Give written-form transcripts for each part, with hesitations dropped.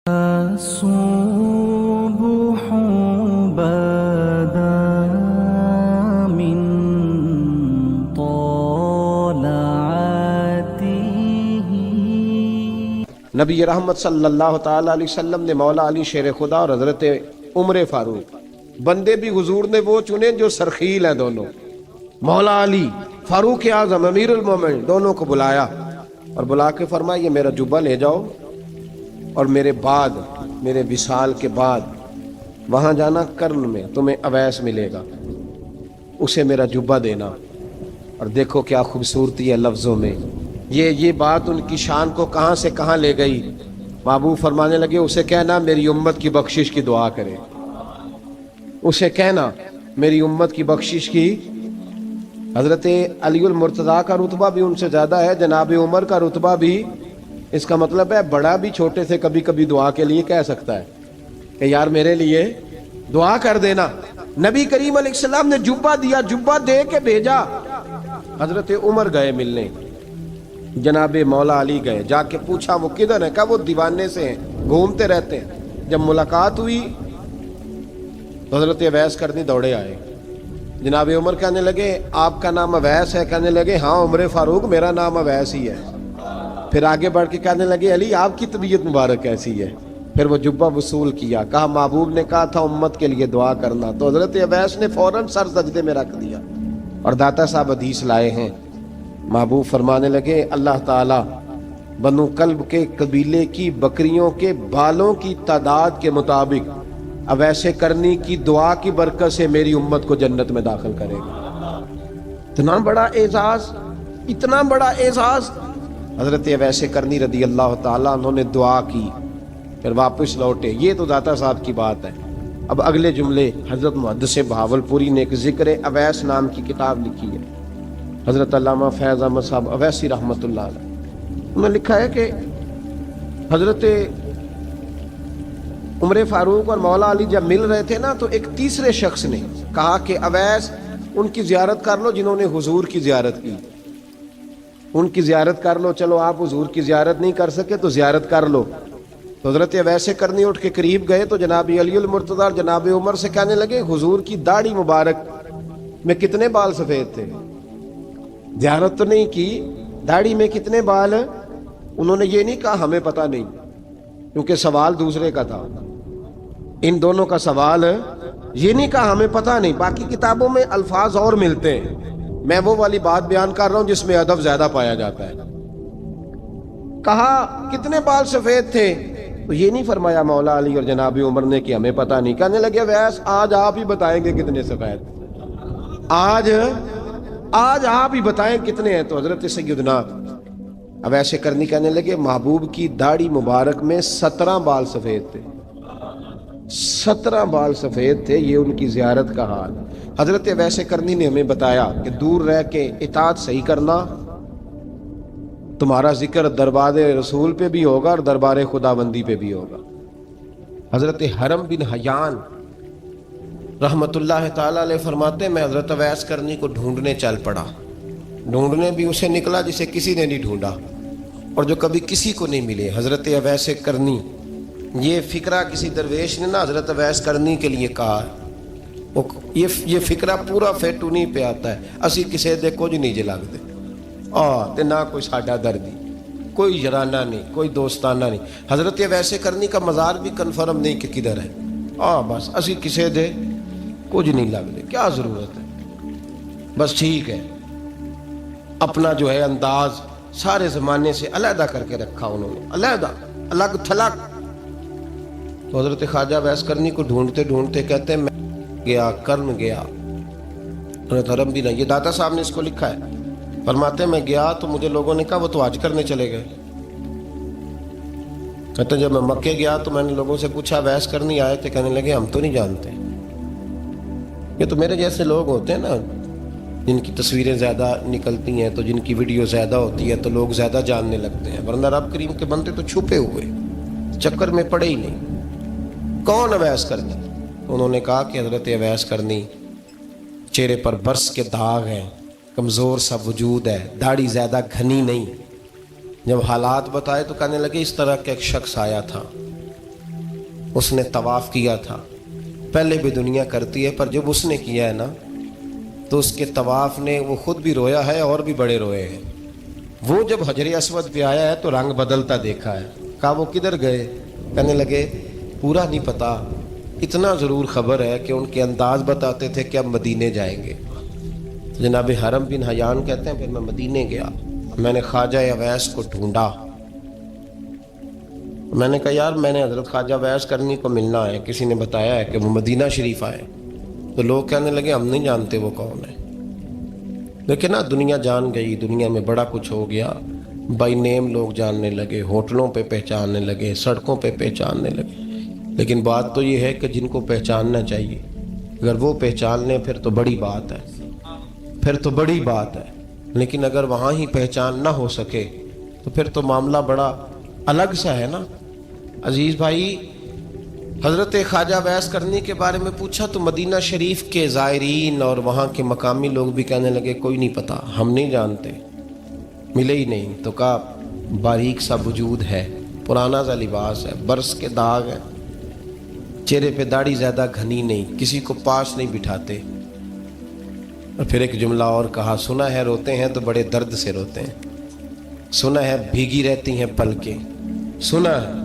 الصبح بدا من طلعته. نبی رحمت صلی اللہ تعالیٰ علیہ وسلم نے مولا علی شیر خدا اور حضرت عمر فاروق بندے بھی حضور نے وہ چنے جو سرخیل ہیں دونوں. مولا علی فاروق اعظم امیر المومنین دونوں کو بلایا اور بلا کے فرمایا یہ میرا جبہ لے جاؤ اور میرے بعد میرے وصال کے بعد وہاں جانا کرن میں تمہیں اویس ملے گا، اسے میرا جبہ دینا. اور دیکھو کیا خوبصورتی ہے لفظوں میں. یہ بات ان کی شان کو کہاں سے کہاں لے گئی. محبوب فرمانے لگے اسے کہنا میری امت کی بخشش کی دعا کرے، اسے کہنا میری امت کی بخشش کی. حضرت علی المرتضیٰ کا رتبہ بھی ان سے زیادہ ہے، جناب عمر کا رتبہ بھی. اس کا مطلب ہے بڑا بھی چھوٹے سے کبھی کبھی دعا کے لیے کہہ سکتا ہے کہ یار میرے لیے دعا کر دینا. نبی کریم علیہ السلام نے جبہ دیا، جبہ دے کے بھیجا. حضرت عمر گئے ملنے، جناب مولا علی گئے، جا کے پوچھا وہ کدھر ہے، کہا وہ دیوانے سے ہیں، گھومتے رہتے ہیں. جب ملاقات ہوئی تو حضرت اویس کرنی دوڑے آئے. جناب عمر کہنے لگے آپ کا نام اویس ہے؟ کہنے لگے ہاں عمر فاروق میرا نام اویس ہی ہے. پھر آگے بڑھ کے کہنے لگے علی آپ کی طبیعت مبارک کیسی ہے؟ پھر وہ جبہ وصول کیا. کہا محبوب نے کہا تھا امت کے لیے دعا کرنا، تو حضرت اویس نے فوراً سر سجدے میں رکھ دیا. اور داتا صاحب حدیث لائے ہیں، محبوب فرمانے لگے اللہ تعالیٰ بنو کلب کے قبیلے کی بکریوں کے بالوں کی تعداد کے مطابق اویس کرنی کی دعا کی برکت سے میری امت کو جنت میں داخل کرے گا. اتنا بڑا اعزاز، اتنا بڑا اعزاز. حضرت اویس کرنی رضی اللہ تعالیٰ انہوں نے دعا کی، پھر واپس لوٹے. یہ تو داتا صاحب کی بات ہے. اب اگلے جملے حضرت محدث بہاولپوری نے ایک ذکر اویس نام کی کتاب لکھی ہے، حضرت علامہ فیض احمد صاحب اویسی رحمۃ اللہ علیہ. انہوں نے لکھا ہے کہ حضرت عمر فاروق اور مولا علی جب مل رہے تھے نا، تو ایک تیسرے شخص نے کہا کہ اویس ان کی زیارت کر لو جنہوں نے حضور کی زیارت کی، ان کی زیارت کر لو. چلو آپ حضور کی زیارت نہیں کر سکے تو زیارت کر لو. تو حضرت اویس کرنی اٹھ کے قریب گئے تو جناب علی المرتضیٰ اور جناب عمر سے کہنے لگے حضور کی داڑھی مبارک میں کتنے بال سفید تھے؟ زیارت تو نہیں کی، داڑھی میں کتنے بال؟ انہوں نے یہ نہیں کہا ہمیں پتہ نہیں، کیونکہ سوال دوسرے کا تھا. ان دونوں کا سوال یہ نہیں کہا ہمیں پتہ نہیں. باقی کتابوں میں الفاظ اور ملتے ہیں، میں وہ والی بات بیان کر رہا ہوں جس میں ادب زیادہ پایا جاتا ہے. کہا کتنے بال سفید تھے؟ تو یہ نہیں فرمایا مولا علی اور جناب عمر نے کہ ہمیں پتہ نہیں. کہنے لگے ویس آج آپ ہی بتائیں گے کتنے سفید، آج آپ ہی بتائیں کتنے ہیں. تو حضرت سیدنا اویس کرنی کہنے لگے محبوب کی داڑھی مبارک میں 17 بال سفید تھے، 17 بال سفید تھے. یہ ان کی زیارت کا حال. حضرت اویس کرنی نے ہمیں بتایا کہ دور رہ کے اطاعت صحیح کرنا، تمہارا ذکر دربار رسول پہ بھی ہوگا اور دربار خداوندی پہ بھی ہوگا. حضرت حرم بن حیان رحمت اللہ تعالیٰ علیہ فرماتے ہیں میں حضرت اویس کرنی کو ڈھونڈنے چل پڑا. ڈھونڈنے بھی اسے نکلا جسے کسی نے نہیں ڈھونڈا اور جو کبھی کسی کو نہیں ملے. حضرت اویس کرنی، یہ فکرہ کسی درویش نے نا حضرت اویس کرنی کے لیے کہا. یہ فکرہ پورا فیٹونی پہ آتا ہے، اسی کسے دے کچھ نہیں جے لگتے تے نہ کوئی ساڈا دردی، کوئی یارانہ نہیں، کوئی دوستانہ نہیں. حضرت اویس کرنی کا مزار بھی کنفرم نہیں کہ کدھر ہے. بس اسی کسے دے کچھ نہیں لگتے، کیا ضرورت ہے. بس ٹھیک ہے، اپنا جو ہے انداز سارے زمانے سے علیحدہ کر کے رکھا انہوں نے، علیحدہ، الگ تھلگ. تو حضرت خواجہ اویس کرنی کو ڈھونڈتے ڈھونڈتے کہتے ہیں میں گیا، کرن گیا. حضرت حرم بھی نہیں، یہ داتا صاحب نے اس کو لکھا ہے. فرماتے ہیں میں گیا تو مجھے لوگوں نے کہا وہ تو حج کرنے چلے گئے. کہتے ہیں جب میں مکے گیا تو میں نے لوگوں سے پوچھا اویس کرنی آئے تھے؟ کہنے لگے ہم تو نہیں جانتے. یہ تو میرے جیسے لوگ ہوتے ہیں نا جن کی تصویریں زیادہ نکلتی ہیں، تو جن کی ویڈیو زیادہ ہوتی ہے تو لوگ زیادہ جاننے لگتے ہیں، ورنہ رب کریم کے بندے تو چھپے ہوئے چکر میں پڑے ہی نہیں. کون اویس کرنی؟ انہوں نے کہا کہ حضرت اویس کرنی، چہرے پر برس کے داغ ہیں، کمزور سا وجود ہے، داڑھی زیادہ گھنی نہیں. جب حالات بتائے تو کہنے لگے اس طرح کا ایک شخص آیا تھا اس نے طواف کیا تھا، پہلے بھی دنیا کرتی ہے، پر جب اس نے کیا ہے نا تو اس کے طواف نے وہ خود بھی رویا ہے اور بھی بڑے روئے ہیں۔ وہ جب حجر اسود پہ آیا ہے تو رنگ بدلتا دیکھا ہے۔ کہا وہ کدھر گئے؟ کہنے لگے پورا نہیں پتا، اتنا ضرور خبر ہے کہ ان کے انداز بتاتے تھے کہ اب مدینے جائیں گے۔ جناب حرم بن حیان کہتے ہیں پھر میں مدینے گیا، میں نے خواجہ اویس کو ڈھونڈا، میں نے کہا یار میں نے حضرت خواجہ اویس کرنی کو ملنا ہے، کسی نے بتایا ہے کہ وہ مدینہ شریف آئے، تو لوگ کہنے لگے ہم نہیں جانتے وہ کون ہے۔ لیکن نا دنیا جان گئی، دنیا میں بڑا کچھ ہو گیا، بائی نیم لوگ جاننے لگے، ہوٹلوں پہ پہچاننے لگے، سڑکوں پہ پہچاننے لگے۔ لیکن بات تو یہ ہے کہ جن کو پہچاننا چاہیے اگر وہ پہچان لیں پھر تو بڑی بات ہے، پھر تو بڑی بات ہے۔ لیکن اگر وہاں ہی پہچان نہ ہو سکے تو پھر تو معاملہ بڑا الگ سا ہے نا۔ عزیز بھائی، حضرت خواجہ اویس کرنی کے بارے میں پوچھا تو مدینہ شریف کے زائرین اور وہاں کے مقامی لوگ بھی کہنے لگے کوئی نہیں پتا، ہم نہیں جانتے، ملے ہی نہیں۔ تو کہا باریک سا وجود ہے، پرانا سا لباس ہے، برس کے داغ ہیں، چہرے پہ داڑھی زیادہ گھنی نہیں، کسی کو پاس نہیں بٹھاتے۔ اور پھر ایک جملہ اور کہا، سنا ہے روتے ہیں تو بڑے درد سے روتے ہیں، سنا ہے بھیگی رہتی ہیں پلکیں، سنا ہے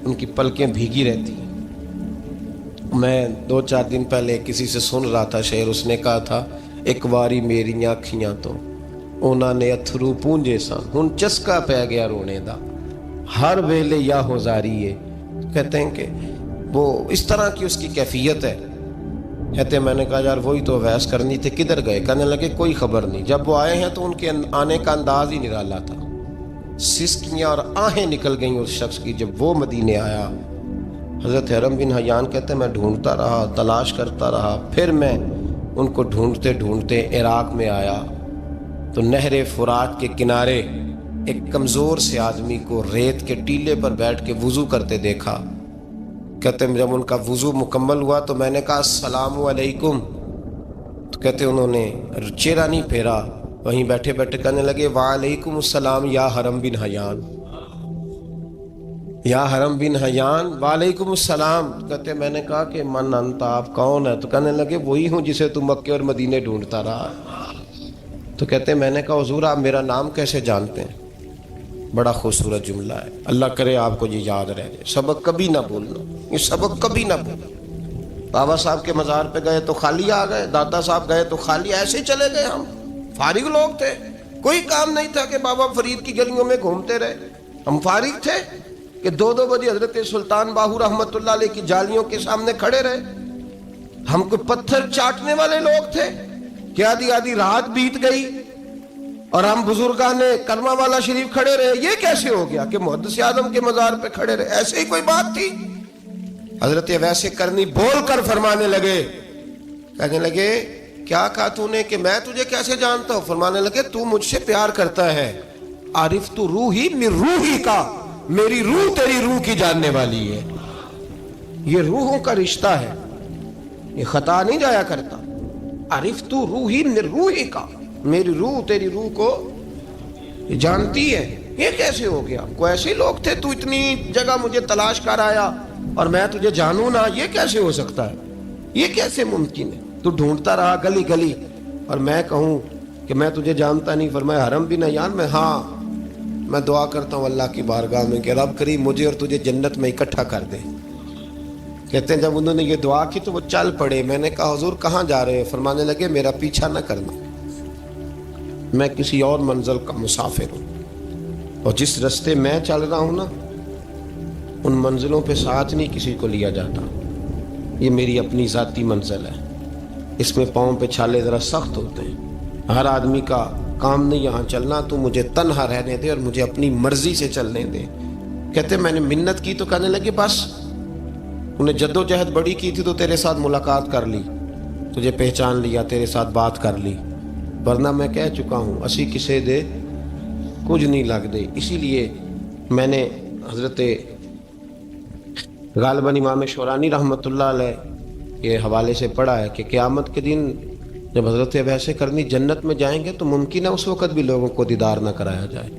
ان کی پلکیں بھیگی رہتی ہیں۔ میں 2-4 دن پہلے کسی سے سن رہا تھا شعر، اس نے کہا تھا ایک واری میری آنکھیاں تو انہوں نے اتھرو پونجے سن، ہن چسکا پہ گیا رونے دا، ہر ویلے یا ہوزاری ہے۔ کہتے ہیں کہ وہ اس طرح کی اس کی کیفیت ہے۔ کہتے ہیں میں نے کہا یار وہی تو اویس کرنی تھے، کدھر گئے؟ کہنے لگے کوئی خبر نہیں، جب وہ آئے ہیں تو ان کے آنے کا انداز ہی نرالا تھا، سسکیاں اور آہیں نکل گئیں اس شخص کی جب وہ مدینے آیا۔ حضرت حرم بن حیان کہتے ہیں میں ڈھونڈتا رہا، تلاش کرتا رہا، پھر میں ان کو ڈھونڈتے ڈھونڈتے عراق میں آیا تو نہر فرات کے کنارے ایک کمزور سے آدمی کو ریت کے ٹیلے پر بیٹھ کے وضو کرتے دیکھا۔ کہتے ہیں جب ان کا وضو مکمل ہوا تو میں نے کہا السلام علیکم، تو کہتے انہوں نے چہرہ نہیں پھیرا، وہیں بیٹھے بیٹھے کہنے لگے وعلیکم السلام یا حرم بن حیان، یا حرم بن حیان وعلیکم السلام۔ کہتے میں نے کہا کہ من انت، آپ کون ہے؟ تو کہنے لگے وہی ہوں جسے تم مکے اور مدینے ڈھونڈتا رہا۔ تو کہتے میں نے کہا حضور آپ میرا نام کیسے جانتے ہیں؟ بڑا خوبصورت جملہ ہے، اللہ کرے آپ کو یہ یاد رہ جائے، سبق کبھی نہ بھولنا، یہ سبق کبھی نہ بھولنا۔ بابا صاحب کے مزار پہ گئے تو خالی آ گئے، دادا صاحب گئے تو خالی، ایسے ہی چلے گئے۔ ہم فارغ لوگ تھے، کوئی کام نہیں تھا کہ بابا فرید کی گلیوں میں گھومتے رہے، ہم فارغ تھے کہ 2 بجے حضرت سلطان باہو رحمت اللہ علیہ کی جالیوں کے سامنے کھڑے رہے۔ ہم کوئی پتھر چاٹنے والے لوگ تھے کہ آدھی رات بیت گئی اور ہم بزرگان کرما والا شریف کھڑے رہے؟ یہ کیسے ہو گیا کہ محدث اعظم کے مزار پہ کھڑے رہے؟ ایسے ہی کوئی بات تھی؟ حضرت اویس کرنی بول کر فرمانے لگے، کہنے لگے کیا کہا تو نے کہ میں تجھے کیسے جانتا ہوں؟ فرمانے لگے تو مجھ سے پیار کرتا ہے، عارف تو روحی من روحی کا، میری روح تیری روح کی جاننے والی ہے۔ یہ روحوں کا رشتہ ہے، یہ خطا نہیں جایا کرتا۔ عارف تو روحی من روحی کا، میری روح تیری روح کو جانتی ہے۔ یہ کیسے ہو گیا؟ کوئی ایسے لوگ تھے تو اتنی جگہ مجھے تلاش کر آیا اور میں تجھے جانوں نہ؟ یہ کیسے ہو سکتا ہے؟ یہ کیسے ممکن ہے؟ تو ڈھونڈتا رہا گلی گلی اور میں کہوں کہ میں تجھے جانتا نہیں؟ فرمایا حرم بن حیان میں، ہاں میں دعا کرتا ہوں اللہ کی بارگاہ میں کہ رب کریم مجھے اور تجھے جنت میں اکٹھا کر دے۔ کہتے ہیں جب انہوں نے یہ دعا کی تو وہ چل پڑے۔ میں نے کہا حضور کہاں جا رہے ہیں؟ فرمانے لگے میرا پیچھا نہ کرنا، میں کسی اور منزل کا مسافر ہوں، اور جس رستے میں چل رہا ہوں نا ان منزلوں پہ ساتھ نہیں کسی کو لیا جاتا، یہ میری اپنی ذاتی منزل ہے، اس میں پاؤں پہ چھالے ذرا سخت ہوتے ہیں، ہر آدمی کا کام نہیں یہاں چلنا، تو مجھے تنہا رہنے دے اور مجھے اپنی مرضی سے چلنے دے۔ کہتے میں نے منت کی تو کہنے لگے بس انہیں جد و جہد بڑی کی تھی تو تیرے ساتھ ملاقات کر لی، تجھے پہچان لیا، تیرے ساتھ بات کر لی، ورنہ میں کہہ چکا ہوں اسی کسے دے کچھ نہیں لگ دے۔ اسی لیے میں نے حضرت غالباً امام شورانی رحمۃ اللہ علیہ کے حوالے سے پڑھا ہے کہ قیامت کے دن جب حضرت اویس کرنی جنت میں جائیں گے تو ممکن ہے اس وقت بھی لوگوں کو دیدار نہ کرایا جائے،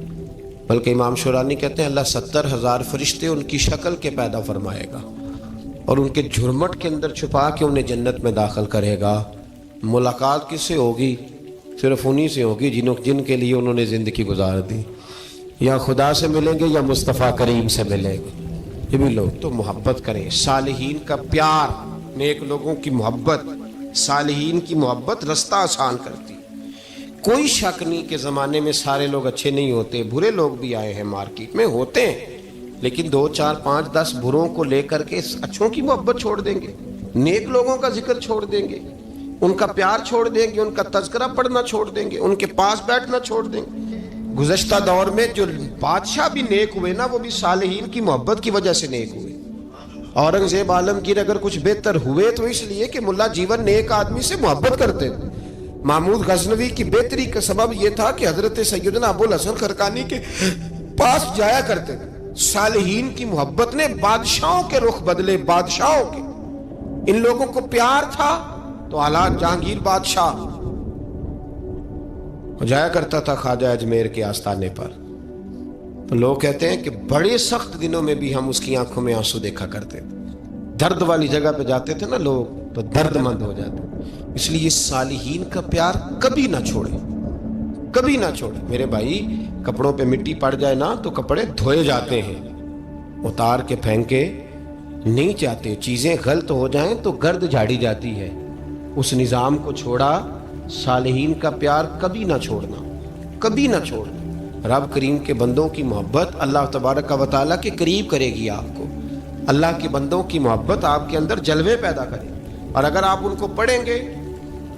بلکہ امام شورانی کہتے ہیں اللہ 70,000 فرشتے ان کی شکل کے پیدا فرمائے گا اور ان کے جھرمٹ کے اندر چھپا کے انہیں جنت میں داخل کرے گا۔ ملاقات کس سے ہوگی؟ صرف انہی سے ہوگی جن کے لیے انہوں نے زندگی گزار دی۔ یا خدا سے ملیں گے یا مصطفیٰ کریم سے ملیں گے۔ یہ بھی لوگ تو محبت کریں، صالحین کا پیار، نیک لوگوں کی محبت، صالحین کی محبت رستہ آسان کرتی۔ کوئی شک نہیں کہ زمانے میں سارے لوگ اچھے نہیں ہوتے، برے لوگ بھی آئے ہیں مارکیٹ میں، ہوتے ہیں، لیکن 2 4 5 10 بروں کو لے کر کے اچھوں کی محبت چھوڑ دیں گے، نیک لوگوں کا ذکر چھوڑ دیں گے، ان کا پیار چھوڑ دیں گے، ان کا تذکرہ پڑھنا چھوڑ دیں گے، ان کے پاس بیٹھنا چھوڑ دیں گے۔ گزشتہ دور میں جو بادشاہ بھی نیک ہوئے نا، وہ بھی صالحین کی محبت کی وجہ سے نیک ہوئے۔ اورنگزیب عالمگیر اگر کچھ بہتر ہوئے تو اس لیے کہ ملا جیون نیک آدمی سے محبت کرتے تھے۔ محمود غزنوی کی بہتری کا سبب یہ تھا کہ حضرت سیدنا ابوالحسن خرقانی کے پاس جایا کرتے تھے۔ صالحین کی محبت نے بادشاہوں کے رخ بدلے، بادشاہوں کے۔ ان لوگوں کو پیار تھا تو اعلیٰ جہانگیر بادشاہ جایا کرتا تھا خواجہ اجمیر کے آستانے پر، تو لوگ کہتے ہیں کہ بڑے سخت دنوں میں بھی ہم اس کی آنکھوں میں آنسو دیکھا کرتے تھے۔ درد والی جگہ پہ جاتے تھے نا لوگ تو درد مند ہو جاتے۔ اس لیے صالحین کا پیار کبھی نہ چھوڑے، کبھی نہ چھوڑے۔ میرے بھائی، کپڑوں پہ مٹی پڑ جائے نا تو کپڑے دھوئے جاتے ہیں، اتار کے پھینکے نہیں جاتے۔ چیزیں غلط ہو جائیں تو گرد جھاڑی جاتی ہے۔ اس نظام کو چھوڑا، صالحین کا پیار کبھی نہ چھوڑنا، کبھی نہ چھوڑنا۔ رب کریم کے بندوں کی محبت اللہ تبارک و تعالیٰ کے قریب کرے گی آپ کو۔ اللہ کے بندوں کی محبت آپ کے اندر جلوے پیدا کرے، اور اگر آپ ان کو پڑھیں گے۔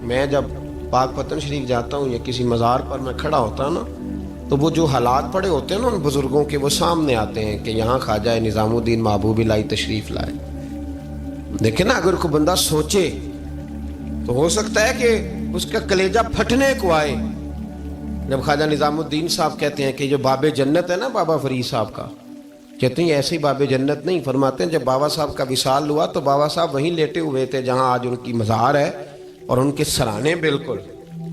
میں جب پاک پتن شریف جاتا ہوں یا کسی مزار پر میں کھڑا ہوتا ہوں نا، تو وہ جو حالات پڑے ہوتے ہیں نا ان بزرگوں کے، وہ سامنے آتے ہیں کہ یہاں خواجہ نظام الدین محبوب الہی تشریف لائے۔ دیکھیں نا، اگر کوئی بندہ سوچے تو ہو سکتا ہے کہ اس کا کلیجہ پھٹنے کو آئے جب خواجہ نظام الدین صاحب کہتے ہیں کہ جو باب جنت ہے نا بابا فرید صاحب کا، کہتے ہیں ایسی باب جنت نہیں، فرماتے ہیں جب بابا صاحب کا وصال ہوا تو بابا صاحب وہیں لیٹے ہوئے تھے جہاں آج ان کی مزار ہے، اور ان کے سرانے بالکل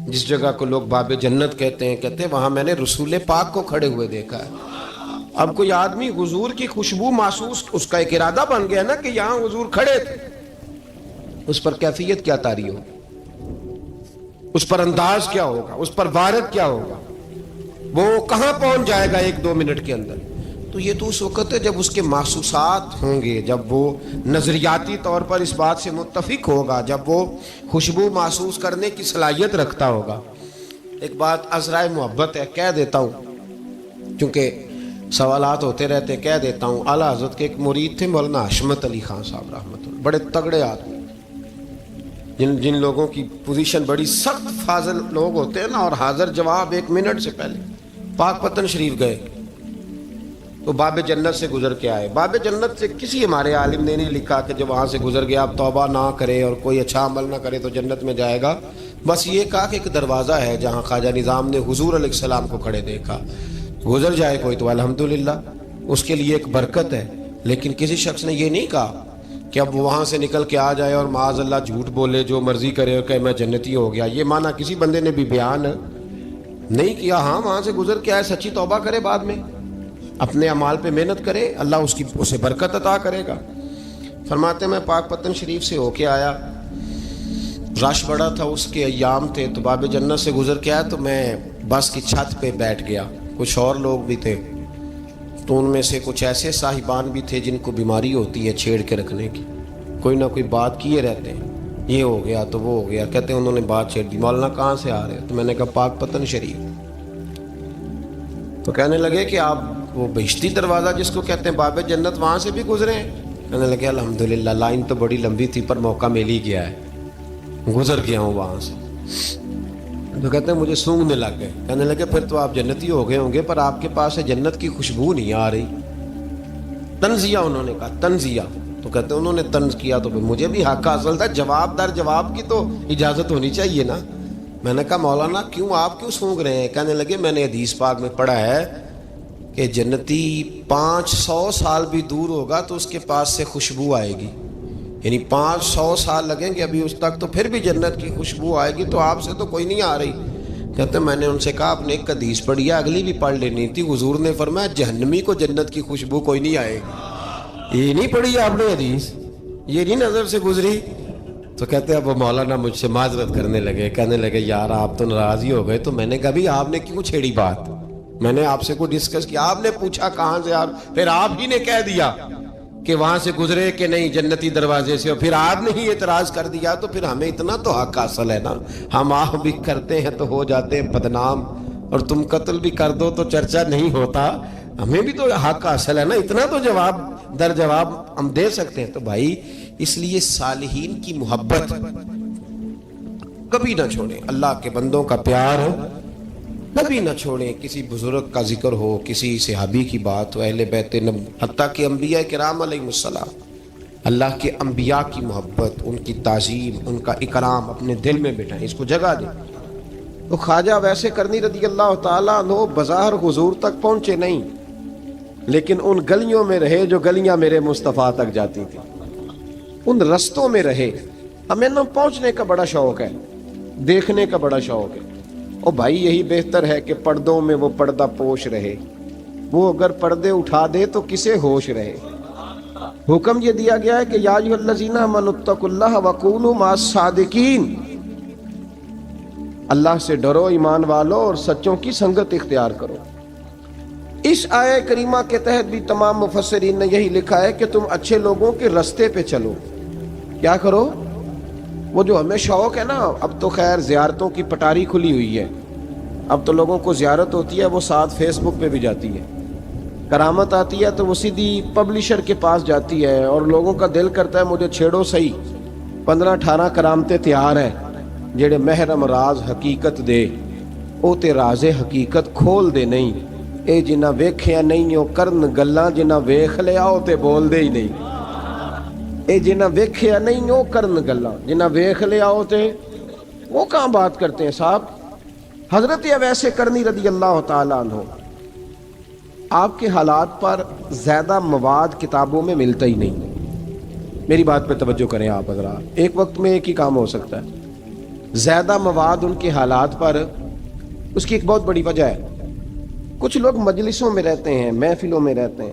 جس جگہ کو لوگ باب جنت کہتے ہیں وہاں میں نے رسول پاک کو کھڑے ہوئے دیکھا ہے۔ اب کوئی آدمی حضور کی خوشبو محسوس، اس کا ایک ارادہ بن گیا نا کہ یہاں حضور کھڑے تھے، اس پر کیفیت کیا طاری ہوگی، اس پر انداز کیا ہوگا، اس پر وارد کیا ہوگا، وہ کہاں پہنچ جائے گا 1-2 منٹ کے اندر۔ تو یہ تو اس وقت ہے جب اس کے محسوسات ہوں گے، جب وہ نظریاتی طور پر اس بات سے متفق ہوگا، جب وہ خوشبو محسوس کرنے کی صلاحیت رکھتا ہوگا۔ ایک بات عذرائے محبت ہے، کہہ دیتا ہوں کیونکہ سوالات ہوتے رہتے، کہہ دیتا ہوں۔ اعلیٰ حضرت کے ایک مرید تھے مولانا حشمت علی خان صاحب رحمۃ اللہ، بڑے تگڑے آدمی، جن لوگوں کی پوزیشن بڑی سخت فاضل لوگ ہوتے ہیں نا، اور حاضر جواب 1 منٹ سے پہلے۔ پاک پتن شریف گئے تو باب جنت سے گزر کے آئے۔ باب جنت سے کسی ہمارے عالم نے نہیں لکھا کہ جب وہاں سے گزر گیا اب توبہ نہ کرے اور کوئی اچھا عمل نہ کرے تو جنت میں جائے گا، بس یہ کہا کہ ایک دروازہ ہے جہاں خواجہ نظام نے حضور علیہ السلام کو کھڑے دیکھا، گزر جائے کوئی تو الحمدللہ اس کے لیے ایک برکت ہے۔ لیکن کسی شخص نے یہ نہیں کہا کہ اب وہاں سے نکل کے آ جائے اور معاذ اللہ جھوٹ بولے، جو مرضی کرے اور کہے میں جنتی ہو گیا۔ یہ معنی کسی بندے نے بھی بیان نہیں کیا۔ ہاں، وہاں سے گزر کے آئے، سچی توبہ کرے، بعد میں اپنے اعمال پہ محنت کرے، اللہ اسے برکت عطا کرے گا۔ فرماتے میں پاک پتن شریف سے ہو کے آیا، رش بڑا تھا، اس کے ایام تھے، تو باب جنت سے گزر کے آیا تو میں بس کی چھت پہ بیٹھ گیا۔ کچھ اور لوگ بھی تھے، تو ان میں سے کچھ ایسے صاحبان بھی تھے جن کو بیماری ہوتی ہے چھیڑ کے رکھنے کی، کوئی نہ کوئی بات کیے رہتے ہیں، یہ ہو گیا تو وہ ہو گیا، کہتے ہیں انہوں نے بات چھیڑ دی، مولانا کہاں سے آ رہے؟ تو میں نے کہا پاک پتن شریف۔ تو کہنے لگے کہ آپ وہ بہشتی دروازہ جس کو کہتے ہیں باب جنت، وہاں سے بھی گزرے ہیں؟ کہنے لگے الحمدللہ، لائن تو بڑی لمبی تھی پر موقع مل ہی گیا ہے، گزر گیا ہوں وہاں سے۔ تو کہتے ہیں مجھے سونگنے لگ گئے۔ کہنے لگے پھر تو آپ جنتی ہو گئے ہوں گے، پر آپ کے پاس سے جنت کی خوشبو نہیں آ رہی۔ تنزیہ، انہوں نے کہا تنزیہ۔ تو کہتے ہیں انہوں نے طنز کیا تو مجھے بھی حق حاصل تھا، جواب در جواب کی تو اجازت ہونی چاہیے نا۔ میں نے کہا مولانا کیوں، آپ کیوں سونگ رہے ہیں؟ کہنے لگے میں نے حدیث پاک میں پڑھا ہے کہ جنتی 500 سال بھی دور ہوگا تو اس کے پاس سے خوشبو آئے گی، یعنی 500 سال لگیں گے ابھی اس تک تو پھر بھی جنت کی خوشبو آئے گی، تو آپ سے تو کوئی نہیں آ رہی۔ کہتے ہیں میں نے ان سے کہا آپ نے ایک حدیث پڑھی ہے، اگلی بھی پڑھ لینی تھی۔ حضور نے فرمایا جہنمی کو جنت کی خوشبو کوئی نہیں آئے گی۔ یہ نہیں پڑھی آپ نے حدیث؟ یہ نہیں نظر سے گزری. تو کہتے ہیں اب وہ مولانا مجھ سے معذرت کرنے لگے, کہنے لگے یار آپ تو ناراض ہی ہو گئے. تو میں نے کہا بھی آپ نے کیوں چھیڑی بات؟ میں نے آپ سے کوئی ڈسکس کیا؟ آپ نے پوچھا کہاں سے, آپ پھر آپ ہی نے کہہ دیا کہ وہاں سے گزرے کہ نہیں جنتی دروازے سے, اور پھر آپ نے ہی اعتراض کر دیا. تو پھر ہمیں اتنا تو حق حاصل ہے نا, ہم آہ بھی کرتے ہیں تو ہو جاتے ہیں بدنام, اور تم قتل بھی کر دو تو چرچا نہیں ہوتا. ہمیں بھی تو حق حاصل ہے نا, اتنا تو جواب در جواب ہم دے سکتے ہیں. تو بھائی اس لیے صالحین کی محبت کبھی نہ چھوڑیں, اللہ کے بندوں کا پیار کبھی نہ چھوڑیں. کسی بزرگ کا ذکر ہو, کسی صحابی کی بات ہو, اہل بیت نبی, حتیٰ کہ انبیاء کرام علیہ السلام, اللہ کے انبیاء کی محبت, ان کی تعظیم, ان کا اکرام اپنے دل میں بٹھائیں, اس کو جگہ دیں. تو خواجہ ویسے کرنی رضی اللہ تعالیٰ عنہ بظاہر حضور تک پہنچے نہیں, لیکن ان گلیوں میں رہے جو گلیاں میرے مصطفیٰ تک جاتی تھیں, ان رستوں میں رہے. ہمیں نہ پہنچنے کا بڑا شوق ہے, دیکھنے کا بڑا شوق ہے. اور بھائی یہی بہتر ہے کہ پردوں میں وہ پردہ پوش رہے, وہ اگر پردے اٹھا دے تو کسے ہوش رہے. حکم یہ دیا گیا ہے کہ یا ایھا الذین آمنوا اتقوا اللہ وکونوا مع الصادقین, اللہ سے ڈرو ایمان والو اور سچوں کی سنگت اختیار کرو. اس آیہ کریمہ کے تحت بھی تمام مفسرین نے یہی لکھا ہے کہ تم اچھے لوگوں کے رستے پہ چلو. کیا کرو؟ وہ جو ہمیں شوق ہے نا, اب تو خیر زیارتوں کی پٹاری کھلی ہوئی ہے, اب تو لوگوں کو زیارت ہوتی ہے وہ ساتھ فیس بک پہ بھی جاتی ہے. کرامت آتی ہے تو وہ سیدھی پبلشر کے پاس جاتی ہے, اور لوگوں کا دل کرتا ہے مجھے چھیڑو صحیح. 15-18 کرامتیں تیار ہیں, جڑے محرم راز حقیقت دے او تے راز حقیقت کھول دے نہیں. اے جنہ ویکھیا نہیں او کرن گلاں, جنہ ویکھ لیا او تے بول دے ہی نہیں. اے جنہ ویکھیا نہیں او کرن گلاں, جنہ ویکھ لیا او تے وہ کہاں بات کرتے ہیں صاحب. حضرت اویس کرنی رضی اللہ تعالیٰ عنہ, آپ کے حالات پر زیادہ مواد کتابوں میں ملتا ہی نہیں. میری بات پہ توجہ کریں آپ حضرات, ایک وقت میں ایک ہی کام ہو سکتا ہے. زیادہ مواد ان کے حالات پر, اس کی ایک بہت بڑی وجہ ہے. کچھ لوگ مجلسوں میں رہتے ہیں, محفلوں میں رہتے ہیں,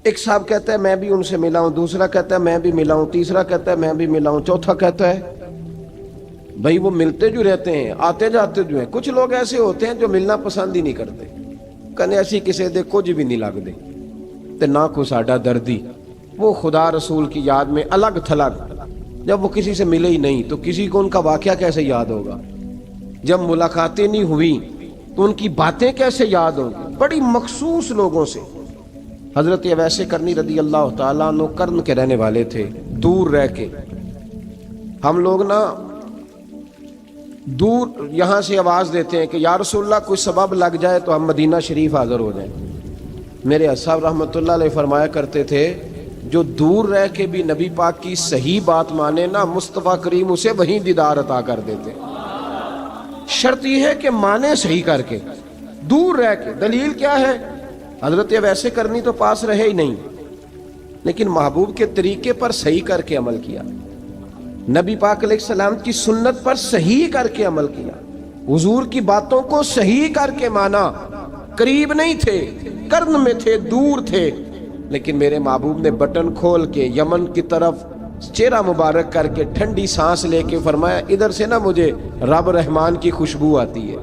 ایک صاحب کہتا ہے میں بھی ان سے ملا ہوں, دوسرا کہتا ہے میں بھی ملا ہوں, تیسرا کہتا ہے میں بھی ملا ہوں, چوتھا کہتا ہے بھائی وہ ملتے جو رہتے ہیں, آتے جاتے جو ہیں. کچھ لوگ ایسے ہوتے ہیں جو ملنا پسند ہی نہیں کرتے, کہنے ایسی کسی دے کچھ بھی نہیں لگ دے تے نہ کو ساڈا دردی. وہ خدا رسول کی یاد میں الگ تھلگ, جب وہ کسی سے ملے ہی نہیں تو کسی کو ان کا واقعہ کیسے یاد ہوگا؟ جب ملاقاتیں نہیں ہوئی تو ان کی باتیں کیسے یاد ہوں گی؟ بڑی مخصوص لوگوں سے. حضرت اویس کرنی رضی اللہ تعالیٰ عنہ کرن کے رہنے والے تھے, دور رہ کے. ہم لوگ نا دور یہاں سے آواز دیتے ہیں کہ یا رسول اللہ کوئی سبب لگ جائے تو ہم مدینہ شریف حاضر ہو جائیں. میرے صاحب رحمۃ اللہ علیہ فرمایا کرتے تھے جو دور رہ کے بھی نبی پاک کی صحیح بات مانے نا, مصطفیٰ کریم اسے وہیں دیدار عطا کر دیتے. شرط یہ ہے کہ مانے صحیح کر کے, دور رہ کے. دلیل کیا ہے؟ حضرت اویس کرنی تو پاس رہے ہی نہیں, لیکن محبوب کے طریقے پر صحیح کر کے عمل کیا, نبی پاک علیہ السلام کی سنت پر صحیح کر کے عمل کیا, حضور کی باتوں کو صحیح کر کے مانا. قریب نہیں تھے, کرن میں تھے, دور تھے, لیکن میرے محبوب نے بٹن کھول کے یمن کی طرف چہرہ مبارک کر کے ٹھنڈی سانس لے کے فرمایا ادھر سے نا مجھے رب رحمان کی خوشبو آتی ہے,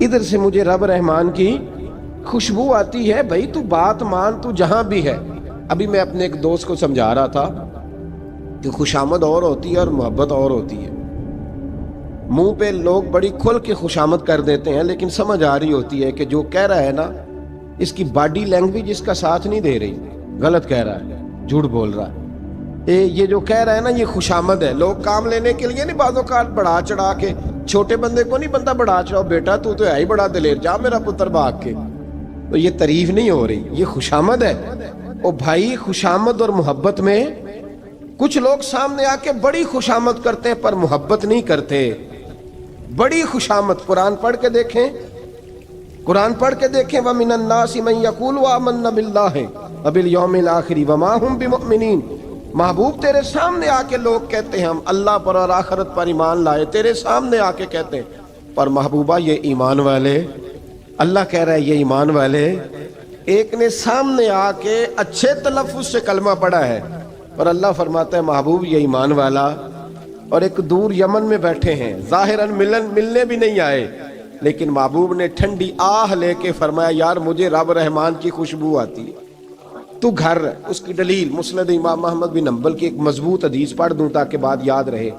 ادھر سے مجھے رب رحمان کی خوشبو آتی ہے. بھائی تو بات مان, تو جہاں بھی ہے. ابھی میں اپنے ایک دوست کو سمجھا رہا تھا کہ خوشامد اور ہوتی ہے اور محبت اور ہوتی ہے. منہ پہ لوگ بڑی کھل کے خوشامد کر دیتے ہیں, لیکن سمجھ آ رہی ہوتی ہے کہ جو کہہ رہا ہے نا اس کی باڈی لینگویج اس کا ساتھ نہیں دے رہی, غلط کہہ رہا ہے, جھوٹ بول رہا ہے. یہ جو کہہ رہا ہے نا یہ خوشامد ہے. لوگ کام لینے کے لیے نہیں بعض اوقات بڑھا چڑھا کے, چھوٹے بندے کو نہیں بندہ بڑھا چڑھاؤ, بیٹا تو ہے ہی بڑا دلیر, جا میرا پتر بھاگ کے. تو یہ تعریف نہیں ہو رہی, یہ خوشامد ہے. او بھائی خوشامد اور محبت میں کچھ لوگ سامنے آ کے بڑی خوشامد کرتے ہیں پر محبت نہیں کرتے. بڑی خوشامد قرآن پڑھ کے دیکھیں, قرآن پڑھ کے دیکھیں وَمِنَ النَّاسِ مَن يَقُولُ آمَنَّا بِاللَّهِ وَبِالْيَوْمِ الْآخِرِ وَمَا هُمْ بِمُؤْمِنِينَ. محبوب تیرے سامنے آ کے لوگ کہتے ہیں ہم اللہ پر اور آخرت پر ایمان لائے, تیرے سامنے آ کے کہتے ہیں, پر محبوبہ یہ ایمان والے, اللہ کہہ رہا ہے یہ ایمان والے ایک نے سامنے آ کے اچھے تلفظ سے کلمہ پڑھا ہے، اور اللہ فرماتا ہے محبوب یہ ایمان والا، اور ایک دور یمن میں بیٹھے ہیں، ظاہراً ملنے بھی نہیں آئے، لیکن محبوب نے ٹھنڈی آہ لے کے فرمایا یار مجھے رب رحمان کی خوشبو آتی ہے، تو گھر۔ اس کی دلیل مسند امام احمد بن حنبل کی ایک مضبوط حدیث پڑھ دوں تاکہ بات یاد رہے۔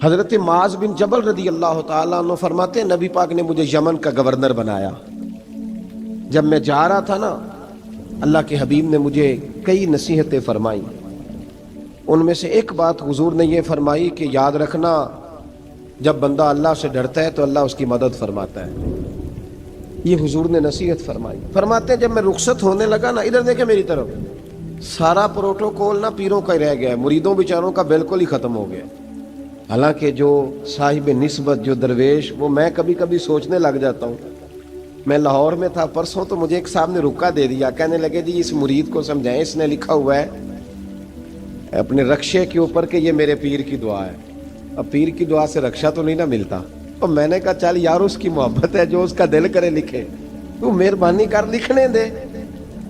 حضرت معاذ بن جبل رضی اللہ تعالیٰ عنہ فرماتے ہیں نبی پاک نے مجھے یمن کا گورنر بنایا۔ جب میں جا رہا تھا نا، اللہ کے حبیب نے مجھے کئی نصیحتیں فرمائیں، ان میں سے ایک بات حضور نے یہ فرمائی کہ یاد رکھنا جب بندہ اللہ سے ڈرتا ہے تو اللہ اس کی مدد فرماتا ہے۔ یہ حضور نے نصیحت فرمائی۔ فرماتے ہیں جب میں رخصت ہونے لگا نا، ادھر دیکھیں میری طرف، سارا پروٹوکول نا پیروں کا ہی رہ گیا ہے، مریدوں بیچاروں کا بالکل ہی ختم ہو گیا۔ حالانکہ جو صاحب نسبت، جو درویش، وہ میں کبھی کبھی سوچنے لگ جاتا ہوں۔ میں لاہور میں تھا پرسوں، تو مجھے ایک صاحب نے رکا دے دیا، کہنے لگے جی اس مرید کو سمجھائیں، اس نے لکھا ہوا ہے اپنے رکشے کے اوپر کہ یہ میرے پیر کی دعا ہے۔ اب پیر کی دعا سے رکشہ تو نہیں نہ ملتا، اور میں نے کہا چل یار اس کی محبت ہے، جو اس کا دل کرے لکھے، تو مہربانی کر لکھنے دے،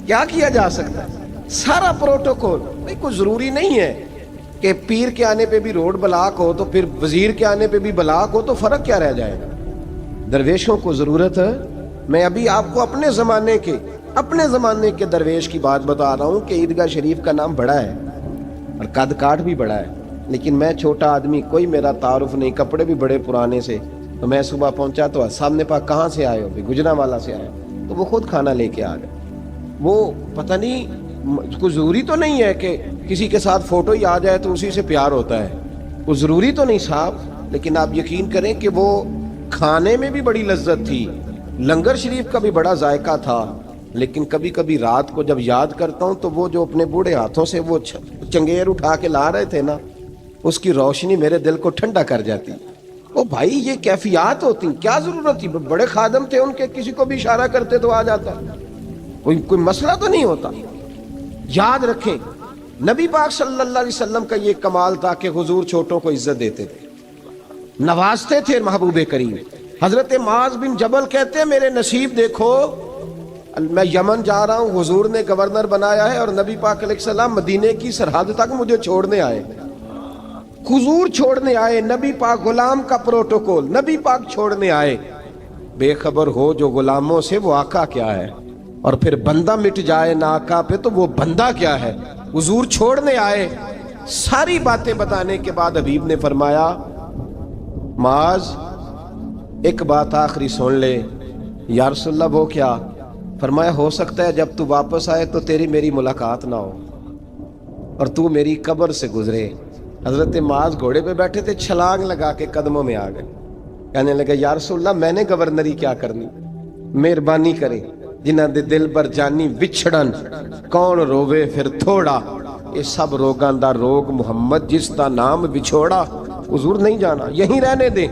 کیا کیا جا سکتا ہے۔ سارا پروٹوکول بھائی کوئی ضروری نہیں ہے کہ پیر کے آنے پہ بھی روڈ بلاک ہو تو پھر وزیر کے آنے پہ بھی بلاک ہو، تو فرق کیا رہ جائے گا۔ درویشوں کو ضرورت ہے۔ میں ابھی آپ کو اپنے زمانے کے درویش کی بات بتا رہا ہوں کہ عیدگاہ شریف کا نام بڑا ہے اور قد کاٹ بھی بڑا ہے، لیکن میں چھوٹا آدمی، کوئی میرا تعارف نہیں، کپڑے بھی بڑے پرانے سے، تو میں صبح پہنچا تو سامنے پاک کہاں سے آئے ہو؟ گجرانوالہ سے آئے، تو وہ خود کھانا لے کے آ گئے۔ وہ پتہ نہیں، کوئی ضروری تو نہیں ہے کہ کسی کے ساتھ فوٹو ہی آ جائے تو اسی سے پیار ہوتا ہے، وہ ضروری تو نہیں صاحب، لیکن آپ یقین کریں کہ وہ کھانے میں بھی بڑی لذت تھی، لنگر شریف کا بھی بڑا ذائقہ تھا۔ لیکن کبھی کبھی رات کو جب یاد کرتا ہوں تو وہ جو اپنے بوڑھے ہاتھوں سے وہ چنگیر اٹھا کے لا رہے تھے نا، اس کی روشنی میرے دل کو ٹھنڈا کر جاتی۔ او بھائی یہ کیفیات ہوتی، کیا ضرورت تھی؟ بڑے خادم تھے ان کے، کسی کو بھی اشارہ کرتے تو آ جاتا، کوئی مسئلہ تو نہیں ہوتا۔ یاد رکھیں نبی پاک صلی اللہ علیہ وسلم کا یہ کمال تھا کہ حضور چھوٹوں کو عزت دیتے تھے، نوازتے تھے محبوب کریم۔ حضرت معاذ بن جبل کہتے ہیں میرے نصیب دیکھو، میں یمن جا رہا ہوں، حضور نے گورنر بنایا ہے، اور نبی پاک علیہ السلام مدینے کی سرحد تک مجھے چھوڑنے آئے، حضور چھوڑنے آئے، نبی پاک غلام کا پروٹوکول، نبی پاک چھوڑنے آئے۔ بے خبر ہو جو غلاموں سے وہ آقا کیا ہے، اور پھر بندہ مٹ جائے نہ آقا پہ تو وہ بندہ کیا ہے۔ حضور چھوڑنے آئے، ساری باتیں بتانے کے بعد حبیب نے فرمایا معاذ ایک بات آخری سن لے۔ یا رسول اللہ وہ کیا؟ فرمایا ہو سکتا ہے جب تو واپس آئے تو تیری میری ملاقات نہ ہو اور تو میری قبر سے گزرے۔ حضرت معاذ گھوڑے پہ بیٹھے تھے، چھلانگ لگا کے قدموں میں آ گئے، کہنے لگے یا رسول اللہ میں نے گورنری کیا کرنی، مہربانی کرے، جنہ دے دل بر جانی وچھڑن کون روے پھر تھوڑا، یہ سب روگاں دا روگ محمد جس دا نام بچھوڑا۔ حضور نہیں جانا، یہیں رہنے دیں۔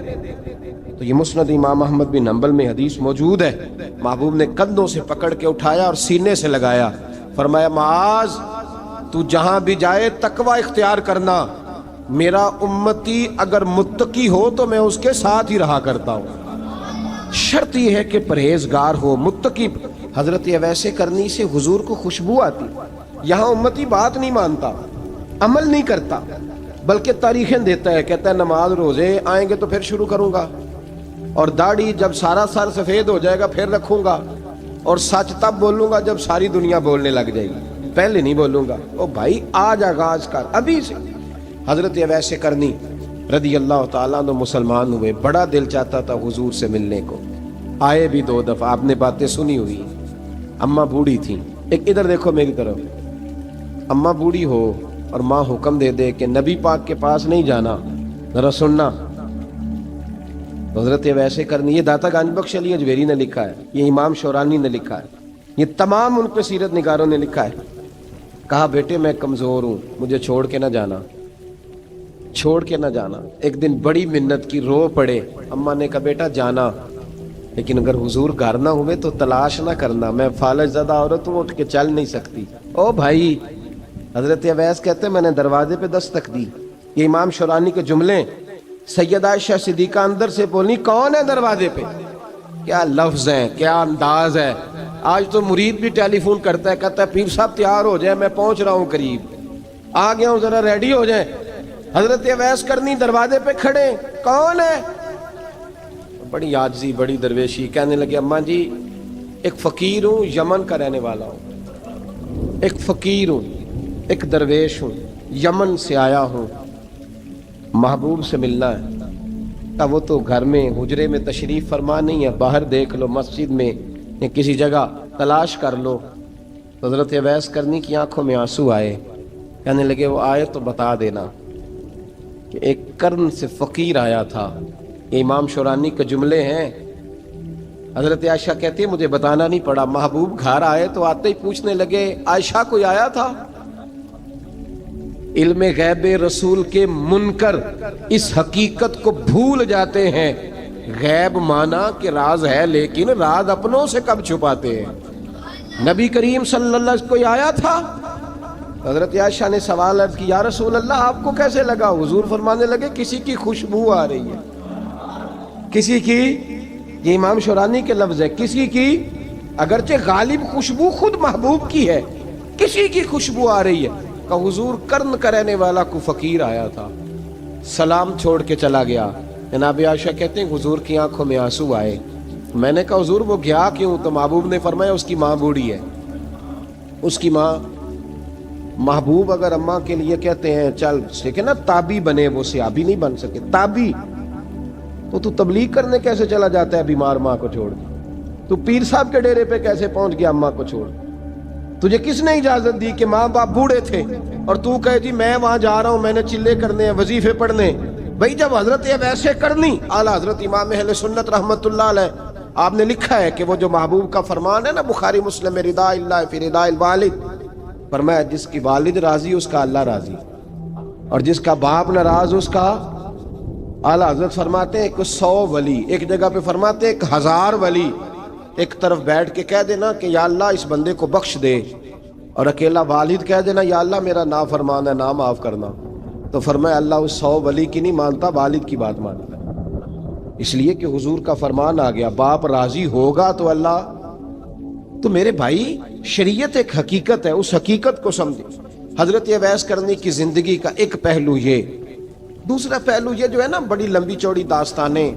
تو یہ مسند امام احمد بن حنبل میں حدیث موجود ہے، محبوب نے کندھوں سے پکڑ کے اٹھایا اور سینے سے لگایا، فرمایا معاذ تو جہاں بھی جائے تقوی اختیار کرنا، میرا امتی اگر متقی ہو تو میں اس کے ساتھ ہی رہا کرتا ہوں، شرط یہ ہے کہ پرہیزگار ہو، متقی۔ حضرت اویس کرنی سے حضور کو خوشبو آتی، یہاں امتی بات نہیں مانتا، عمل نہیں کرتا، بلکہ تاریخیں دیتا ہے، کہتا ہے نماز روزے آئیں گے تو پھر شروع کروں گا، اور داڑھی جب سارا سر سفید ہو جائے گا پھر رکھوں گا، اور سچ تب بولوں گا جب ساری دنیا بولنے لگ جائے گی، پہلے نہیں بولوں گا۔ او بھائی آج آغاز کر ابھی سے۔ حضرت اویس کرنی رضی اللہ تعالیٰ عنہ مسلمان ہوئے، بڑا دل چاہتا تھا حضور سے ملنے کو، آئے بھی 2 دفعہ، آپ نے باتیں سنی ہوئی، اماں بوڑھی تھیں۔ ایک ادھر دیکھو میری طرف، اماں بوڑھی ہو اور ماں حکم دے دے کہ نبی پاک کے پاس نہیں جانا، ذرا سننا۔ حضرت اویس کرنی، یہ داتا گنج بخش علی اجویری نے لکھا ہے، یہ امام شورانی نے لکھا ہے، یہ تمام ان پہ سیرت نگاروں نے لکھا ہے۔ کہا بیٹے میں کمزور ہوں، مجھے چھوڑ کے نہ جانا، چھوڑ کے نہ جانا۔ ایک دن بڑی منت کی، رو پڑے، اماں نے کہا بیٹا جانا، لیکن اگر حضور گھر نہ ہوئے تو تلاش نہ کرنا، میں فالج زدہ عورت ہوں، اٹھ کے چل نہیں سکتی۔ او بھائی، حضرت اویس کہتے ہیں میں نے دروازے پہ دستک دی، یہ امام شورانی کے جملے، سیدہ عائشہ صدیقہ اندر سے بولنی کون ہے دروازے پہ؟ کیا لفظ ہیں، کیا انداز ہے، آج تو مرید بھی ٹیلی فون کرتا ہے, کہتا ہے پیر صاحب تیار ہو جائے, میں پہنچ رہا ہوں قریب, آ گیا ہوں, ذرا ریڈی ہو جائیں. حضرت اویس کرنی دروازے پہ کھڑے, کون ہے؟ بڑی عاجزی, بڑی درویشی, کہنے لگے اماں جی ایک فقیر ہوں, یمن کا رہنے والا ہوں, ایک فقیر ہوں, ایک درویش ہوں, یمن سے آیا ہوں, محبوب سے ملنا ہے. اب وہ تو گھر میں حجرے میں تشریف فرما نہیں ہے, باہر دیکھ لو, مسجد میں یا کسی جگہ تلاش کر لو. حضرت اویس کرنی کی آنکھوں میں آنسو آئے, کہنے لگے وہ آئے تو بتا دینا کہ ایک کرن سے فقیر آیا تھا. یہ امام شورانی کے جملے ہیں. حضرت عائشہ کہتی ہے مجھے بتانا نہیں پڑا, محبوب گھر آئے تو آتے ہی پوچھنے لگے عائشہ کوئی آیا تھا؟ علم غیب رسول کے منکر اس حقیقت کو بھول جاتے ہیں. غیب مانا کہ راز ہے, لیکن راز اپنوں سے کب چھپاتے ہیں. نبی کریم صلی اللہ علیہ وسلم کوئی آیا تھا؟ حضرت عائشہ نے سوال عرض کی یا رسول اللہ آپ کو کیسے لگا؟ حضور فرمانے لگے کسی کی خوشبو آ رہی ہے. کسی کی, یہ امام شورانی کے لفظ ہے, کسی کی, اگرچہ غالب خوشبو خود محبوب کی ہے, کسی کی خوشبو آ رہی ہے. کہ حضور کرن کا رہنے والا کو فقیر آیا تھا, سلام چھوڑ کے چلا گیا. جناب عائشہ کہتے ہیں حضور کی آنکھوں میں آنسو آئے. میں نے کہا حضور وہ گیا کیوں؟ تو محبوب نے فرمایا اس کی ماں بوڑھی ہے, اس کی ماں. محبوب اگر اماں کے لیے کہتے ہیں چل دیکھیں نا تابی بنے, وہ صحابی نہیں بن سکے, تابی, تو تبلیغ کرنے کیسے چلا جاتا ہے بیمار ماں کو چھوڑ کے؟ تو پیر صاحب کے ڈیرے پہ کیسے پہنچ گیا اماں کو چھوڑ؟ تجھے کس نے اجازت دی کہ ماں باپ بوڑھے تھے اور تو کہے جی میں وہاں جا رہا ہوں, میں نے چلے کرنے ہیں, وظیفے پڑھنے. بھئی جب حضرت ویسے کرنی اعلیٰ حضرت امام اہل سنت رحمت اللہ علیہ آپ نے لکھا ہے کہ وہ جو محبوب کا فرمان ہے نا بخاری مسلم میں, رضا اللہ فی رضا الوالد, فرمایا جس کی والد راضی اس کا اللہ راضی, اور جس کا باپ ناراض اس کا. اعلیٰ حضرت فرماتے ہیں ایک 100 ولی, ایک جگہ پہ فرماتے ہیں 1000 ولی ایک طرف بیٹھ کے کہہ دینا کہ یا اللہ اس بندے کو بخش دے, اور اکیلا والد کہہ دینا یا اللہ میرا نافرمان ہے نا معاف کرنا. تو فرمایا اللہ اس 100 ولی کی نہیں مانتا, والد کی بات مانتا. اس لیے کہ حضور کا فرمان آ گیا باپ راضی ہوگا تو اللہ. تو میرے بھائی شریعت ایک حقیقت ہے, اس حقیقت کو سمجھے. حضرت اویس کرنی کی زندگی کا ایک پہلو یہ, دوسرا پہلو یہ جو ہے نا بڑی لمبی چوڑی داستانیں,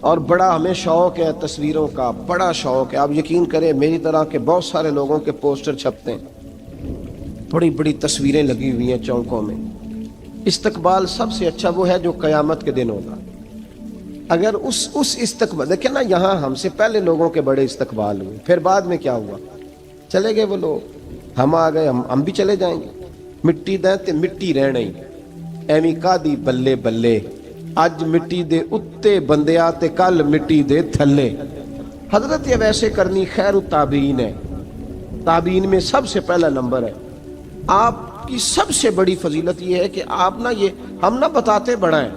اور بڑا ہمیں شوق ہے تصویروں کا, بڑا شوق ہے. آپ یقین کریں میری طرح کے بہت سارے لوگوں کے پوسٹر چھپتے ہیں, بڑی بڑی تصویریں لگی ہوئی ہیں چوکوں میں. استقبال سب سے اچھا وہ ہے جو قیامت کے دن ہوگا. اگر اس استقبال دیکھیں نا, یہاں ہم سے پہلے لوگوں کے بڑے استقبال ہوئے, پھر بعد میں کیا ہوا, چلے گئے وہ لوگ, ہم آ گئے, ہم بھی چلے جائیں گے. مٹی دیں تے مٹی رہنا ہی, ایویں کا دی بلے بلے, اج مٹی دے اتے بندیا تے کل مٹی دے تھلے. حضرت ویسے کرنی خیر التابعین ہے, تابعین میں سب سے پہلا نمبر ہے. آپ کی سب سے بڑی فضیلت یہ ہے کہ آپ نا, یہ ہم نہ بتاتے بڑا ہیں,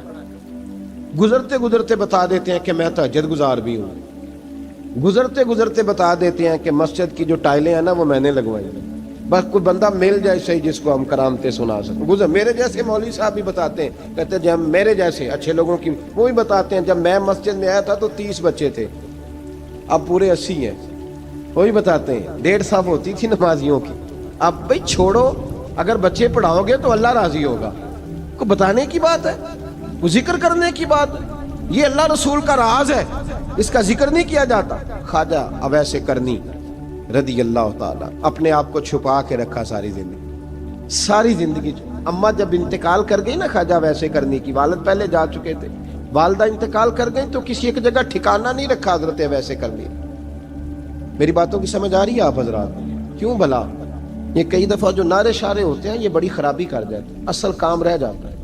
گزرتے گزرتے بتا دیتے ہیں کہ میں تہجد گزار بھی ہوں, گزرتے گزرتے بتا دیتے ہیں کہ مسجد کی جو ٹائلیں ہیں نا وہ میں نے لگوائی ہیں. بس کوئی بندہ مل جائے صحیح جس کو ہم کرامتیں سنا سکیں. میرے جیسے مولوی صاحب بھی بتاتے ہیں, کہتے ہیں جب میرے جیسے اچھے لوگوں کی وہ بھی بتاتے ہیں جب میں مسجد میں آیا تھا تو 30 بچے تھے, اب پورے 80 ہیں. وہی بتاتے ہیں 1.5 صف ہوتی تھی نمازیوں کی. اب بھائی چھوڑو, اگر بچے پڑھاؤ گے تو اللہ راضی ہوگا. کو بتانے کی بات ہے, وہ ذکر کرنے کی بات ہے. یہ اللہ رسول کا راز ہے, اس کا ذکر نہیں کیا جاتا. خواجہ اویس کرنی رضی اللہ تعالیٰ اپنے آپ کو چھپا کے رکھا ساری زندگی. اماں جب انتقال کر گئی نا خواجہ اویس کرنی کی, والد پہلے جا چکے تھے, والدہ انتقال کر گئی تو کسی ایک جگہ ٹھکانہ نہیں رکھا حضرت اویس کرنی. میری باتوں کی سمجھ آ رہی ہے آپ حضرات؟ کیوں بھلا یہ کئی دفعہ جو نعرے شارے ہوتے ہیں یہ بڑی خرابی کر جاتے ہیں, اصل کام رہ جاتا ہے.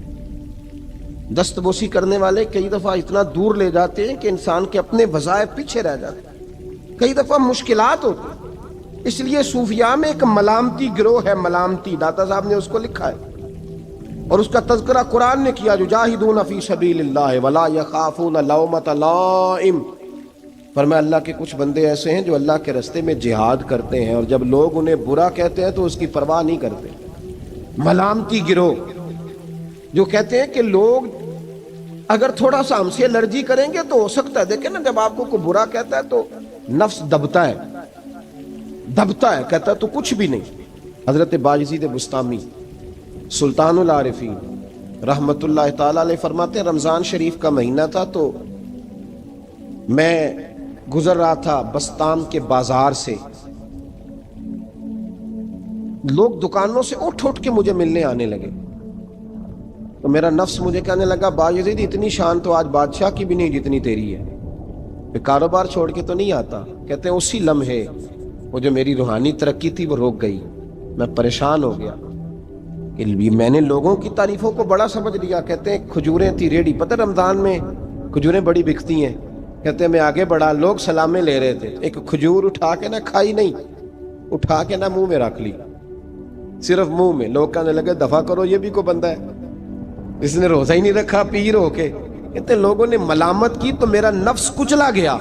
دست بوسی کرنے والے کئی دفعہ اتنا دور لے جاتے ہیں کہ انسان کے اپنے وظائف پیچھے رہ جاتے ہیں, کئی دفعہ مشکلات ہوتی ہیں. اس لیے صوفیاء میں ایک ملامتی گروہ ہے, ملامتی, داتا صاحب نے اس کو لکھا ہے اور اس کا تذکرہ قرآن نے کیا, یجاہدون فی سبیل اللہ ولا یخافون لومۃ لائم. فرمایا اللہ کے کچھ بندے ایسے ہیں جو اللہ کے راستے میں جہاد کرتے ہیں اور جب لوگ انہیں برا کہتے ہیں تو اس کی پرواہ نہیں کرتے. ملامتی گروہ جو کہتے ہیں کہ لوگ اگر تھوڑا سا ہم سے الرجی کریں گے تو ہو سکتا ہے, دیکھیں نا جب آپ کو کوئی برا کہتا ہے تو نفس دبتا ہے، کہتا ہے تو کچھ بھی نہیں۔ حضرت باجزید بستامی سلطان العارفین رحمت اللہ تعالی علیہ فرماتے ہیں رمضان شریف کا مہینہ تھا تو میں گزر رہا تھا بستام کے بازار سے، لوگ دکانوں سے اٹھ کے مجھے ملنے آنے لگے، تو میرا نفس مجھے کہنے لگا باجزید اتنی شان تو آج بادشاہ کی بھی نہیں جتنی تیری ہے، کہ کاروبار چھوڑ کے تو نہیں آتا۔ کہتے ہیں اسی لمحے وہ جو میری روحانی ترقی تھی وہ رک گئی، میں پریشان ہو گیا کہ میں نے لوگوں کی تعریفوں کو بڑا سمجھ لیا۔ کہتے ہیں کھجوریں تھی ریڈی، پتہ رمضان میں کھجوریں بڑی بکتی ہیں، کہتے ہیں میں آگے بڑھا، لوگ سلامیں لے رہے تھے، ایک کھجور اٹھا کے نہ کھائی نہیں، اٹھا کے نہ منہ میں رکھ لی، صرف منہ میں۔ لوگ کہنے لگے دفع کرو، یہ بھی کوئی بندہ ہے، اس نے روزہ ہی نہیں رکھا، پیر ہو کے۔ کہتے ہیں لوگوں نے ملامت کی تو میرا نفس کچلا گیا۔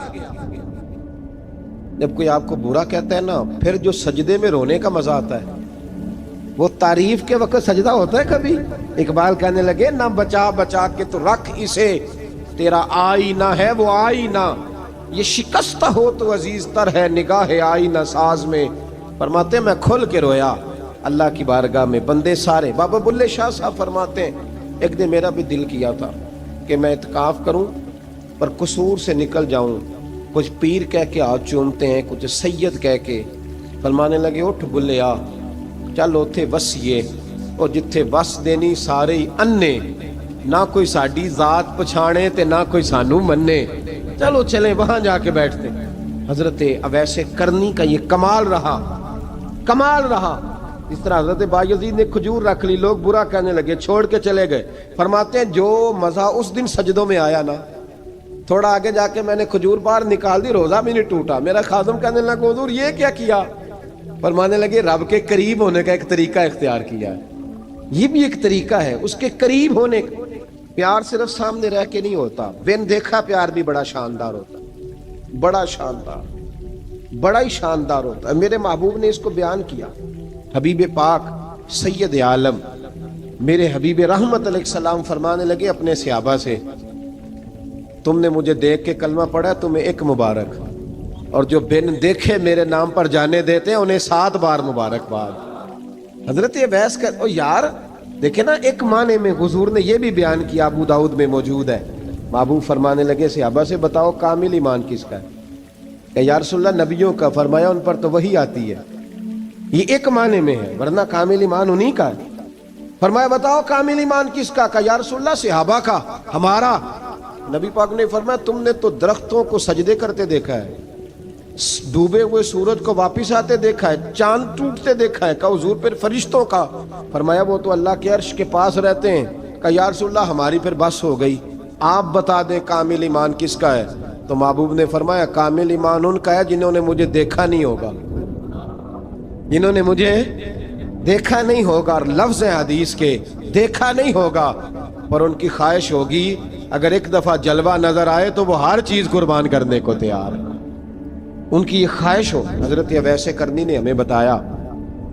جب کوئی آپ کو برا کہتا ہے نا، پھر جو سجدے میں رونے کا مزہ آتا ہے، وہ تعریف کے وقت سجدہ ہوتا ہے کبھی؟ اقبال کہنے لگے نہ بچا بچا کے تو رکھ اسے، تیرا آئینہ ہے وہ آئینہ، یہ شکستہ ہو تو عزیز تر ہے نگاہ آئینہ ساز میں۔ فرماتے ہیں میں کھل کے رویا اللہ کی بارگاہ میں، بندے سارے۔ بابا بلے شاہ صاحب فرماتے ہیں ایک دن میرا بھی دل کیا تھا کہ میں اعتکاف کروں پر قصور سے نکل جاؤں، کچھ پیر کہہ کے ہاتھ چومتے ہیں، کچھ سید کہہ کے۔ فرمانے لگے اٹھ بلے آ، چل اوتھے وسیے، اور جتھے وس دینی سارے ہی انے، نہ کوئی ساڈی ذات پچھانے تے نہ کوئی سانو مننے، چلو چلیں وہاں جا کے بیٹھتے۔ حضرت اویس کرنی کا یہ کمال رہا، اس طرح حضرت بایزید نے کھجور رکھ لی، لوگ برا کہنے لگے، چھوڑ کے چلے گئے۔ فرماتے ہیں جو مزہ اس دن سجدوں میں آیا نا، تھوڑا آگے جا کے میں نے کھجور باہر نکال دی، روزہ بھی نہیں ٹوٹا۔ میرا خادم کہنے لگا حضور یہ کیا کیا؟ فرمانے لگے رب کے قریب ہونے کا ایک طریقہ اختیار کیا ہے، یہ بھی ایک طریقہ ہے اس کے قریب ہونے کا۔ پیار صرف سامنے رہ کے نہیں ہوتا، بن دیکھا پیار بھی بڑا شاندار ہوتا ہے، بڑا ہی شاندار ہوتا ہے۔ میرے محبوب نے اس کو بیان کیا، حبیب پاک سید عالم میرے حبیب رحمت علیہ السلام فرمانے لگے اپنے صحابہ سے، تم نے مجھے دیکھ کے کلمہ پڑھا، تمہیں ایک مبارک، اور جو بن دیکھے میرے نام پر جانے دیتے ہیں انہیں 7 بار مبارکباد۔ حضرت اویس کا یار دیکھیں نا، ایک معنی میں حضور نے یہ بھی بیان کیا، ابو داؤد میں موجود ہے۔ محبوب فرمانے لگے صحابہ سے بتاؤ کامل ایمان کس کا ہے؟ کہ یا رسول اللہ نبیوں کا۔ فرمایا ان پر تو وہی آتی ہے، یہ ایک معنی میں ہے، ورنہ کامل ایمان انہی کا ہے۔ فرمایا بتاؤ کامل ایمان کس کا؟ کہ یا رسول اللہ صحابہ کا، ہمارا۔ نبی پاک نے فرمایا تم نے تو درختوں کو سجدے کرتے دیکھا ہے، ڈوبے ہوئے سورج کو واپس آتے دیکھا ہے، چاند ٹوٹتے دیکھا ہے۔ کہ حضور پھر فرشتوں کا؟ فرمایا وہ تو اللہ کے عرش کے پاس رہتے ہیں۔ کہ یا رسول اللہ ہماری پھر بس ہو گئی، آپ بتا دیں کامل ایمان کس کا ہے؟ تو محبوب نے فرمایا کامل ایمان ان کا ہے جنہوں نے مجھے دیکھا نہیں ہوگا، جنہوں نے مجھے دیکھا نہیں ہوگا، اور لفظ حدیث کے دیکھا نہیں ہوگا، پر ان کی خواہش ہوگی اگر ایک دفعہ جلوہ نظر آئے تو وہ ہر چیز قربان کرنے کو تیار ہے، ان کی یہ خواہش ہو۔ حضرت اویس کرنی نے ہمیں بتایا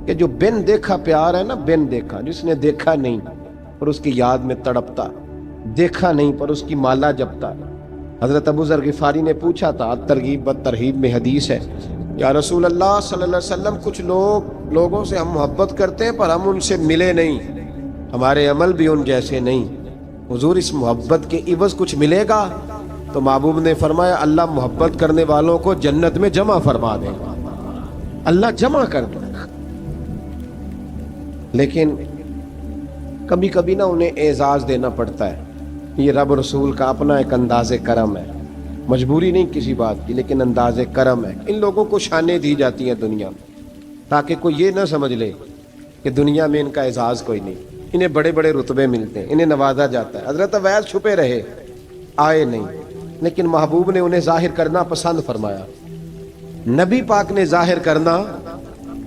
کہ جو بن دیکھا پیار ہے نا، بن دیکھا، جس نے دیکھا نہیں پر اس کی یاد میں تڑپتا، دیکھا نہیں پر اس کی مالا جپتا۔ حضرت ابو ذر غفاری نے پوچھا تھا، ترغیب و ترہیب میں حدیث ہے، یا رسول اللہ صلی اللہ علیہ وسلم کچھ لوگوں سے ہم محبت کرتے ہیں پر ہم ان سے ملے نہیں، ہمارے عمل بھی ان جیسے نہیں، حضور اس محبت کے عوض کچھ ملے گا؟ تو محبوب نے فرمایا اللہ محبت کرنے والوں کو جنت میں جمع فرما دے گا، اللہ جمع کر دے گا۔ لیکن کبھی کبھی نا انہیں اعزاز دینا پڑتا ہے، یہ رب رسول کا اپنا ایک انداز کرم ہے، مجبوری نہیں کسی بات کی، لیکن انداز کرم ہے۔ ان لوگوں کو شانیں دی جاتی ہیں دنیا میں تاکہ کوئی یہ نہ سمجھ لے کہ دنیا میں ان کا اعزاز کوئی نہیں، انہیں بڑے بڑے رتبے ملتے ہیں، انہیں نوازا جاتا ہے۔ حضرت اویس چھپے رہے، آئے نہیں، لیکن محبوب نے انہیں ظاہر کرنا پسند فرمایا۔ نبی پاک نے ظاہر کرنا،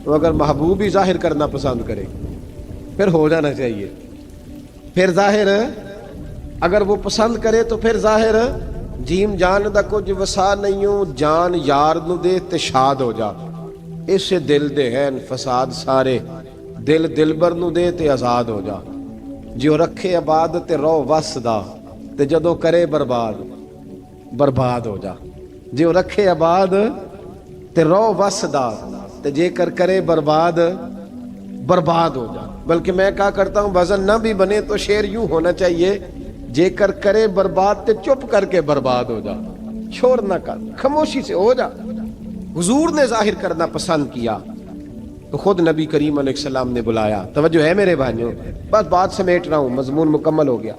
تو اگر محبوب ہی ظاہر کرنا پسند کرے پھر ہو جانا چاہیے، پھر ظاہر اگر وہ پسند کرے تو پھر ظاہر جیم جان دا کچھ وسا نہیں ہوں، جان یار نو دے تے شاد ہو جا، اس سے دل دے ہیں فساد سارے، دل دلبر نو دے تے آزاد ہو جا، جو رکھے آباد تے رو وس دا تے جدوں کرے برباد ہو جا، جو رکھے آباد تے رو وسدا تے جے کر کرے برباد برباد ہو جا. بلکہ میں کہا کرتا ہوں وزن نہ بھی بنے تو شعر یوں ہونا چاہیے جے کر کرے برباد تے چپ کر کے برباد ہو جا. شور نہ کر, خاموشی سے ہو جا. حضور نے ظاہر کرنا پسند کیا تو خود نبی کریم علیہ السلام نے بلایا. توجہ ہے میرے بھائیوں, بس بات سمیٹ رہا ہوں, مضمون مکمل ہو گیا.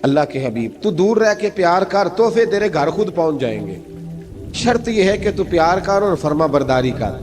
اللہ کے حبیب تو دور رہ کے پیار کر, تحفے تیرے گھر خود پہنچ جائیں گے. شرط یہ ہے کہ تو پیار کر اور فرما برداری کر.